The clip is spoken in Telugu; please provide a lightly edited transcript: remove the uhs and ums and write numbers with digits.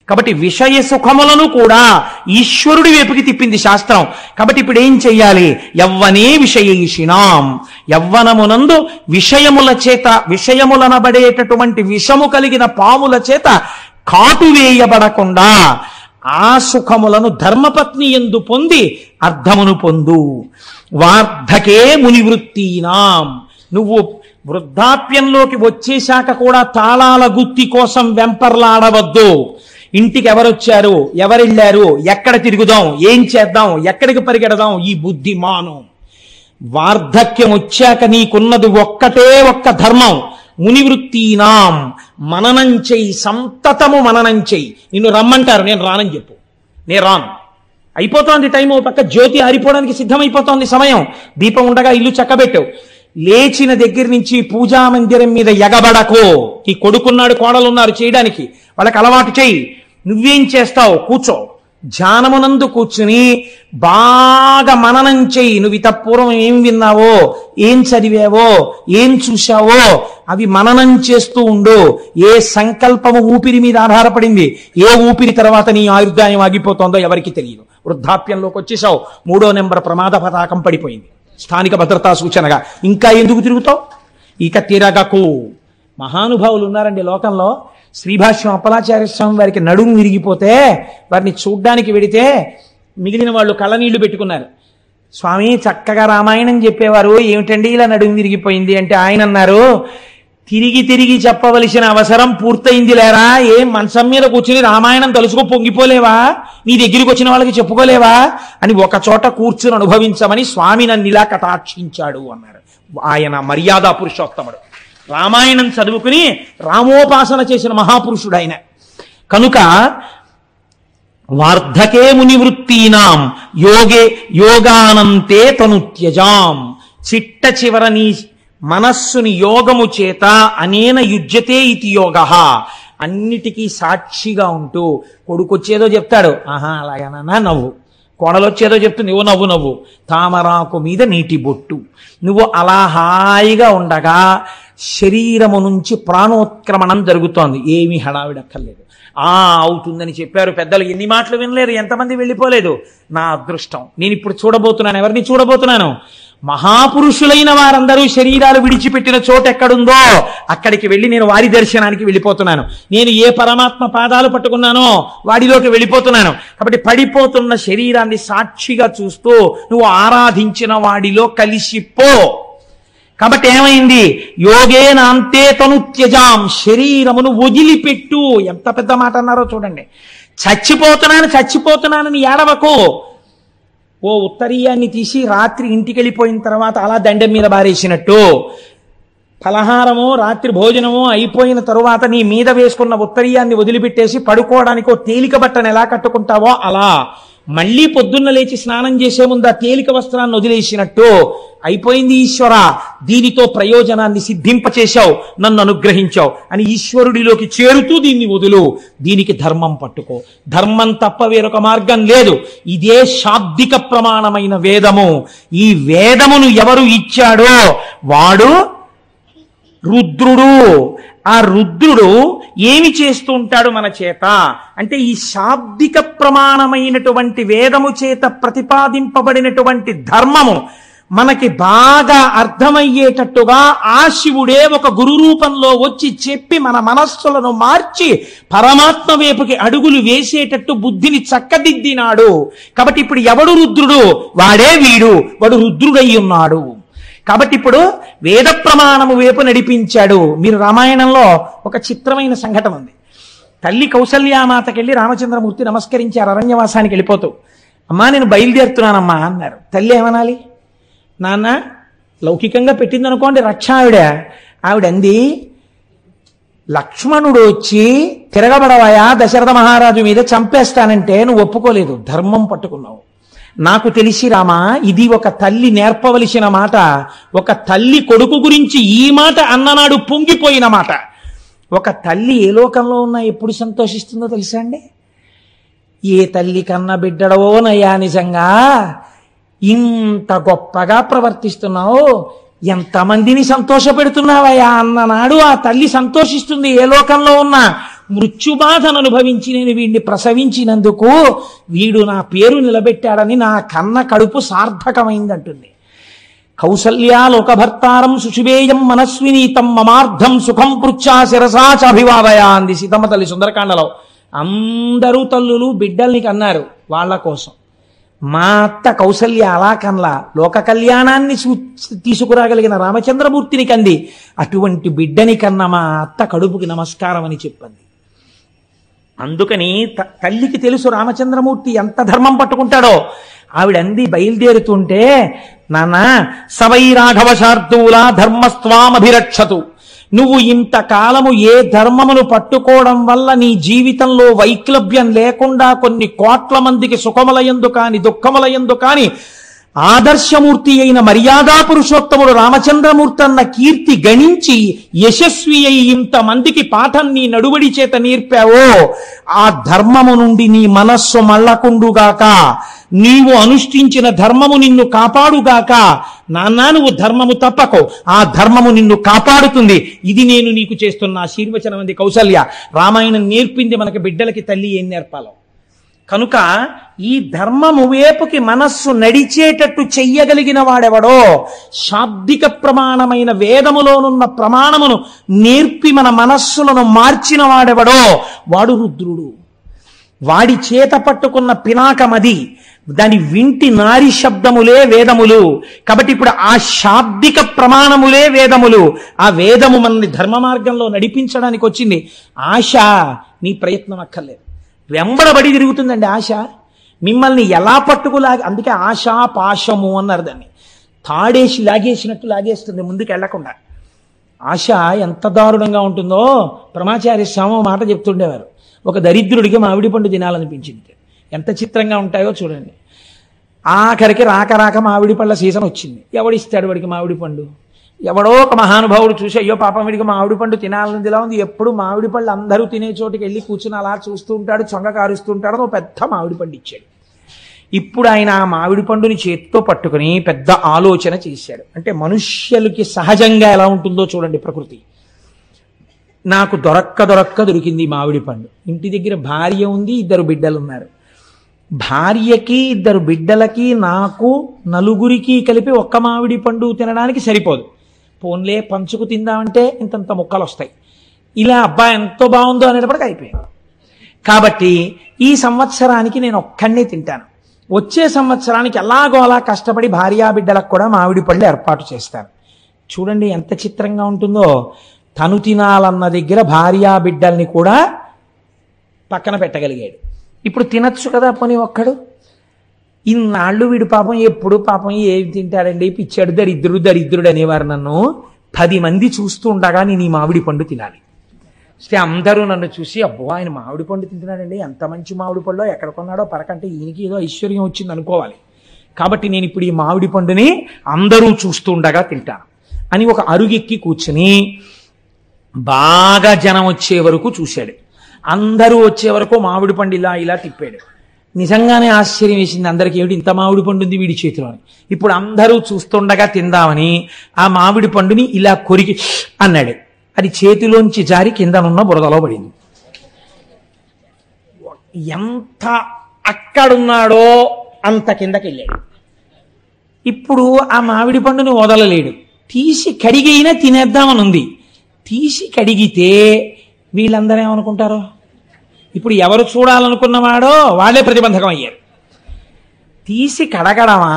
కాబట్టి విషయ సుఖములను కూడా ఈశ్వరుడి వైపుకి తిప్పింది శాస్త్రం. కాబట్టి ఇప్పుడు ఏం చెయ్యాలి? యవ్వనే విషయేషిణాం, యవ్వనమునందు విషయముల చేత, విషయములనబడేటటువంటి విషము కలిగిన పాముల చేత కాటు వేయబడకుండా ఆ సుఖములను ధర్మపత్ని యందు పొంది అర్థమును పొందు. వార్ధకే మునివృత్తీనాం, నువ్వు వృద్ధాప్యంలోకి వచ్చేశాక కూడా తాళాల గుత్తి కోసం వెంపర్లాడవద్దు. ఇంటికి ఎవరొచ్చారు, ఎవరెళ్ళారు, ఎక్కడ తిరుగుదాం, ఏం చేద్దాం, ఎక్కడికి పరిగెడదాం, ఈ బుద్ధి మాను. వార్ధక్యం వచ్చాక నీకున్నది ఒక్కటే ఒక్క ధర్మం. మునివృత్తీనాం, మననం చెయ్యి, సంతతము మననం చెయ్యి. నిన్ను రమ్మంటారు, నేను రానని చెప్పు, నేను రాను. అయిపోతోంది టైం, ఓ పక్క జ్యోతి ఆరిపోవడానికి సిద్ధమైపోతోంది సమయం, దీపం ఉండగా ఇల్లు చక్కబెట్టు. లేచిన దగ్గర నుంచి పూజా మందిరం మీద ఎగబడకో. ఈ కొడుకున్నాడు, కోడలున్నారు చేయడానికి, వాళ్ళకి అలవాటు చెయ్యి. నువ్వేం చేస్తావు? కూర్చో, ధ్యానమునందు కూర్చుని బాగా మననం చెయ్యి. నువ్వు ఇతపూర్వం ఏం విన్నావో, ఏం చదివావో, ఏం చూశావో అవి మననం చేస్తూ ఉండు. ఏ సంకల్పము ఊపిరి మీద ఆధారపడింది, ఏ ఊపిరి తర్వాత నీ ఆయుర్దాయం ఆగిపోతుందో ఎవరికి తెలియదు. వృద్ధాప్యంలోకి వచ్చేసావు, 3వ నెంబర్ ప్రమాద పతాకం పడిపోయింది, స్థానిక భద్రతా సూచనగా. ఇంకా ఎందుకు తిరుగుతావు? ఇక తిరగకు. మహానుభావులు ఉన్నారండి లోకంలో. శ్రీభాష్యం అప్పలాచార్య స్వామి వారికి నడుము విరిగిపోతే వారిని చూడ్డానికి వెడితే మిగిలిన వాళ్ళు కళ్ళనీళ్లు పెట్టుకున్నారు. స్వామి చక్కగా రామాయణం చెప్పేవారు, ఏమిటండి ఇలా నడుము విరిగిపోయింది అంటే ఆయన అన్నారు, తిరిగి తిరిగి చెప్పవలసిన అవసరం పూర్తయింది లేరా? ఏం మంచం మీద కూర్చుని రామాయణం తలుచుకో పొంగిపోలేవా? నీ దగ్గరికి వచ్చిన వాళ్ళకి చెప్పుకోలేవా అని ఒక చోట కూర్చుని అనుభవించమని స్వామి నన్ను ఇలా కటాక్షించాడు అన్నారు. ఆయన మర్యాద పురుషోత్తముడు, రామాయణం చదువుకుని రామోపాసన చేసిన మహాపురుషుడు ఆయన. కనుక వార్ధకే మునివృత్తీనాం యోగానంతే తను త్యజాం, చిట్ట చివర నీ మనస్సుని యోగము చేత అనేన యుజ్యతే ఇతి యోగ, అన్నిటికీ సాక్షిగా ఉంటూ. కొడుకొచ్చేదో చెప్తాడు, ఆహా అలాగేనా నవ్వు, కోడలొచ్చేదో చెప్తుంది, ఓ నవ్వు నవ్వు, తామరాకు మీద నీటి బొట్టు. నువ్వు అలా హాయిగా ఉండగా శరీరము నుంచి ప్రాణోత్క్రమణం జరుగుతోంది, ఏమీ హడావిడక్కర్లేదు. అవుతుందని చెప్పారు పెద్దలు, ఎన్ని మాటలు వినలేరు, ఎంతమంది వెళ్ళిపోలేదు. నా అదృష్టం, నేను ఇప్పుడు చూడబోతున్నాను. ఎవరిని చూడబోతున్నాను? మహాపురుషులైన వారందరూ శరీరాలు విడిచిపెట్టిన చోటు ఎక్కడుందో అక్కడికి వెళ్ళి నేను వారి దర్శనానికి వెళ్ళిపోతున్నాను. నేను ఏ పరమాత్మ పాదాలు పట్టుకున్నానో వాడిలోకి వెళ్ళిపోతున్నాను. కాబట్టి పడిపోతున్న శరీరాన్ని సాక్షిగా చూస్తూ నువ్వు ఆరాధించిన వాడిలో కలిసిపో. కాబట్టి ఏమైంది? యోగేనాంతే తను త్యజాం, శరీరమును వదిలిపెట్టు. ఎంత పెద్ద మాట అన్నారో చూడండి. చచ్చిపోతున్నానని ఏడవకు. ఓ ఉత్తరీయాన్ని తీసి రాత్రి ఇంటికి వెళ్ళిపోయిన తర్వాత అలా దండెం మీద బారేసినట్టు, ఫలహారమో రాత్రి భోజనమో అయిపోయిన తరువాత నీ మీద వేసుకున్న ఉత్తరీయాన్ని వదిలిపెట్టేసి పడుకోవడానికి ఓ తేలిక బట్టను ఎలా కట్టుకుంటావో అలా మళ్ళీ పొద్దున్న లేచి స్నానం చేసే ముందు ఆ తేలిక వస్త్రాన్ని వదిలేసినట్టు అయిపోయింది. ఈశ్వర, దీనితో ప్రయోజనాన్ని సిద్ధింపచేశావు, నన్ను అనుగ్రహించావు అని ఈశ్వరుడిలోకి చేరుతూ దీన్ని వదులు. దీనికి ధర్మం పట్టుకో. ధర్మం తప్ప వేరొక మార్గం లేదు. ఇదే శాబ్దిక ప్రమాణమైన వేదము. ఈ వేదమును ఎవరు ఇచ్చాడో వాడు రుద్రుడు. ఆ రుద్రుడు ఏమి చేస్తూ ఉంటాడు మన చేత అంటే, ఈ శాబ్దిక ప్రమాణమైనటువంటి వేదము చేత ప్రతిపాదింపబడినటువంటి ధర్మము మనకి బాగా అర్థమయ్యేటట్టుగా ఆ శివుడే ఒక గురు రూపంలో వచ్చి చెప్పి మన మనస్సులను మార్చి పరమాత్మ వైపుకి అడుగులు వేసేటట్టు బుద్ధిని చక్కదిద్దినాడు. కాబట్టి ఇప్పుడు ఎవడు రుద్రుడు? వాడే వీడు, వాడు రుద్రుడై ఉన్నాడు. కాబట్టి ఇప్పుడు వేద ప్రమాణము వైపు నడిపించాడు. మీరు రామాయణంలో ఒక చిత్రమైన సంఘటన ఉంది. తల్లి కౌసల్యామాతకెళ్ళి రామచంద్రమూర్తి నమస్కరించారు అరణ్యవాసానికి వెళ్ళిపోతూ. అమ్మా నేను బయలుదేరుతున్నానమ్మా అన్నారు. తల్లి ఏమనాలి? నాన్న లౌకికంగా పెట్టిందనుకోండి రక్ష ఆవిడ అంది, లక్ష్మణుడు వచ్చి తిరగబడవయా దశరథ మహారాజు మీద, చంపేస్తానంటే నువ్వు ఒప్పుకోలేదు, ధర్మం పట్టుకున్నావు. నాకు తెలిసి రామా, ఇది ఒక తల్లి నేర్పవలసిన మాట. ఒక తల్లి కొడుకు గురించి ఈ మాట అన్ననాడు పొంగిపోయిన మాట. ఒక తల్లి ఏ లోకంలో ఉన్నా ఎప్పుడు సంతోషిస్తుందో తెలుసా అండి? ఏ తల్లి కన్న బిడ్డడవో నయ్యా, నిజంగా ఇంత గొప్పగా ప్రవర్తిస్తున్నావు, ఎంతమందిని సంతోషపెడుతున్నావయ్యా అన్ననాడు ఆ తల్లి సంతోషిస్తుంది. ఏ లోకంలో ఉన్నా మృత్యుబాధను అనుభవించి నేను వీడిని ప్రసవించినందుకు వీడు నా పేరు నిలబెట్టాడని నా కన్న కడుపు సార్థకమైందంటుంది. కౌసల్యా లోకభర్తారం సుషివేయం మనస్వినీతం మమార్థం సుఖం పృచ్ఛా శిరసా చాభివాదయ అంది సీతమ్మ తల్లి సుందరకాండలో. అందరూ తల్లులు బిడ్డల్ని కన్నారు వాళ్ళ కోసం. మా అత్త కౌసల్య అలా కన్లా లోక కళ్యాణాన్ని తీసుకురాగలిగిన రామచంద్రమూర్తిని కంది. అటువంటి బిడ్డని కన్నా మా అత్త కడుపుకి నమస్కారం అని చెప్పింది. అందుకని తల్లికి తెలుసు రామచంద్రమూర్తి ఎంత ధర్మం పట్టుకుంటాడో. ఆవిడంది బయలుదేరుతుంటే, నాన్న సవై రాఘవ శార్దూల ధర్మస్వామభిరక్షతు, నువ్వు ఇంతకాలము ఏ ధర్మమును పట్టుకోవడం వల్ల నీ జీవితంలో వైక్లభ్యం లేకుండా కొన్ని కోట్ల మందికి సుఖములయందు కాని దుఃఖములయందు కాని ఆదర్శమూర్తి అయిన మర్యాదా పురుషోత్తముడు రామచంద్రమూర్తి అన్న కీర్తి గణించి యశస్వి అయి ఇంతమందికి పాఠం నీ నడువడి చేత నేర్పావో, ఆ ధర్మము నుండి నీ మనస్సు మళ్ళకుండుగాక, నీవు అనుష్ఠించిన ధర్మము నిన్ను కాపాడుగాక. నాన్నా నువ్వు ధర్మము తప్పకో, ఆ ధర్మము నిన్ను కాపాడుతుంది. ఇది నేను నీకు చేస్తున్న ఆశీర్వచనం అంది కౌసల్య. రామాయణం నేర్పింది మనకి బిడ్డలకి తల్లి ఏం నేర్పాలో. కనుక ఈ ధర్మము వైపుకి మనస్సు నడిచేటట్టు చెయ్యగలిగిన వాడెవడో, శాబ్దిక ప్రమాణమైన వేదములోనున్న ప్రమాణమును నేర్పి మన మనస్సులను మార్చిన వాడెవడో వాడు రుద్రుడు. వాడి చేత పట్టుకున్న పినాకమది, దాని వింటి నారి శబ్దములే వేదములు. కాబట్టి ఇప్పుడు ఆ శాబ్దిక ప్రమాణములే వేదములు. ఆ వేదము మనల్ని ధర్మ మార్గంలో నడిపించడానికి వచ్చింది. ఆశ నీ ప్రయత్నం అక్కర్లేదు, వెంబడబడి తిరుగుతుందండి ఆశ. మిమ్మల్ని ఎలా పట్టుకులాగి, అందుకే ఆశా పాశము అన్నారు దాన్ని. తాడేసి లాగేసినట్టు లాగేస్తుంది ముందుకు వెళ్లకుండా. ఆశ ఎంత దారుణంగా ఉంటుందో ప్రమాచార్య స్వామి మాట చెప్తుండేవారు. ఒక దరిద్రుడికి మామిడి పండు తినాలనిపించింది. ఎంత చిత్రంగా ఉంటాయో చూడండి. ఆఖరికి రాక రాక మామిడి పళ్ళ సీజన్ వచ్చింది. ఎవడిస్తాడు వాడికి మామిడి పండు? ఎవడో ఒక మహానుభావుడు చూసి, అయ్యో పాపం వీడికి మామిడి పండు తినాలనిదిలా ఉంది, ఎప్పుడు మామిడి పళ్ళు అందరూ తినే చోటుకి వెళ్ళి కూర్చుని అలా చూస్తూ ఉంటాడు, చొంగ కారుస్తుంటాడు. ఓ పెద్ద మామిడి పండు ఇచ్చాడు. ఇప్పుడు ఆయన ఆ మామిడి పండుని చేత్తో పట్టుకుని పెద్ద ఆలోచన చేశాడు. అంటే మనుష్యులకి సహజంగా ఎలా ఉంటుందో చూడండి ప్రకృతి. నాకు దొరక్క దొరికింది మామిడి పండు. ఇంటి దగ్గర భార్య ఉంది, 2 బిడ్డలు ఉన్నారు. భార్యకి 2 బిడ్డలకి నాకు నలుగురికి కలిపి ఒక్క మామిడి పండు తినడానికి సరిపోదు. పోన్లే పంచుకు తిందామంటే ఇంతంత ముక్కలు వస్తాయి. ఇలా అబ్బా ఎంతో బాగుందో అనేటప్పటికి అయిపోయింది. కాబట్టి ఈ సంవత్సరానికి నేను ఒక్కడినే తింటాను. వచ్చే సంవత్సరానికి ఎలాగో అలా కష్టపడి భార్యా బిడ్డలకు కూడా మామిడి పళ్ళు ఏర్పాటు చేస్తాను. చూడండి ఎంత చిత్రంగా ఉంటుందో. తను తినాలన్న దగ్గర భార్యా బిడ్డల్ని కూడా పక్కన పెట్టగలిగాడు. ఇప్పుడు తినచ్చు కదా పోనీ ఒక్కడు. ఇన్నాళ్ళు వీడు పాపం ఎప్పుడు పాపం ఏం తింటాడండి, పిచ్చాడు, దరిద్రుడు అనేవారు నన్ను. 10 మంది చూస్తూ ఉండగా నేను ఈ మామిడి పండు తినాలి. అంటే అందరూ నన్ను చూసి, అబ్బో ఆయన మామిడి పండు తింటున్నాడండి, ఎంత మంచి మామిడి పండు, ఎక్కడ కొన్నాడో పరకంటే ఈయనకి ఏదో ఐశ్వర్యం వచ్చింది అనుకోవాలి. కాబట్టి నేను ఇప్పుడు ఈ మామిడి పండుని అందరూ చూస్తూ ఉండగా తింటాను అని ఒక అరుగెక్కి కూర్చుని బాగా జనం వచ్చే వరకు చూశాడు. అందరూ వచ్చే వరకు మామిడి పండు ఇలా తిప్పాడు. నిజంగానే ఆశ్చర్యం వేసింది అందరికీ, ఏమిటి ఇంత మామిడి పండు ఉంది వీడి చేతిలో అని. ఇప్పుడు అందరూ చూస్తుండగా తిందామని ఆ మామిడి పండుని ఇలా కొరికి అన్నాడు. అది చేతిలోంచి జారి కిందనున్న బురదలో పడింది. ఎంత అక్కడున్నాడో అంత కిందకి వెళ్ళాడు. ఇప్పుడు ఆ మామిడి పండుని వదలలేడు. తీసి కడిగైనా తినేద్దామని ఉంది. తీసి కడిగితే వీళ్ళందరూ ఏమనుకుంటారో. ఇప్పుడు ఎవరు చూడాలనుకున్నవాడో వాళ్ళే ప్రతిబంధకం అయ్యారు. తీసి కడగడమా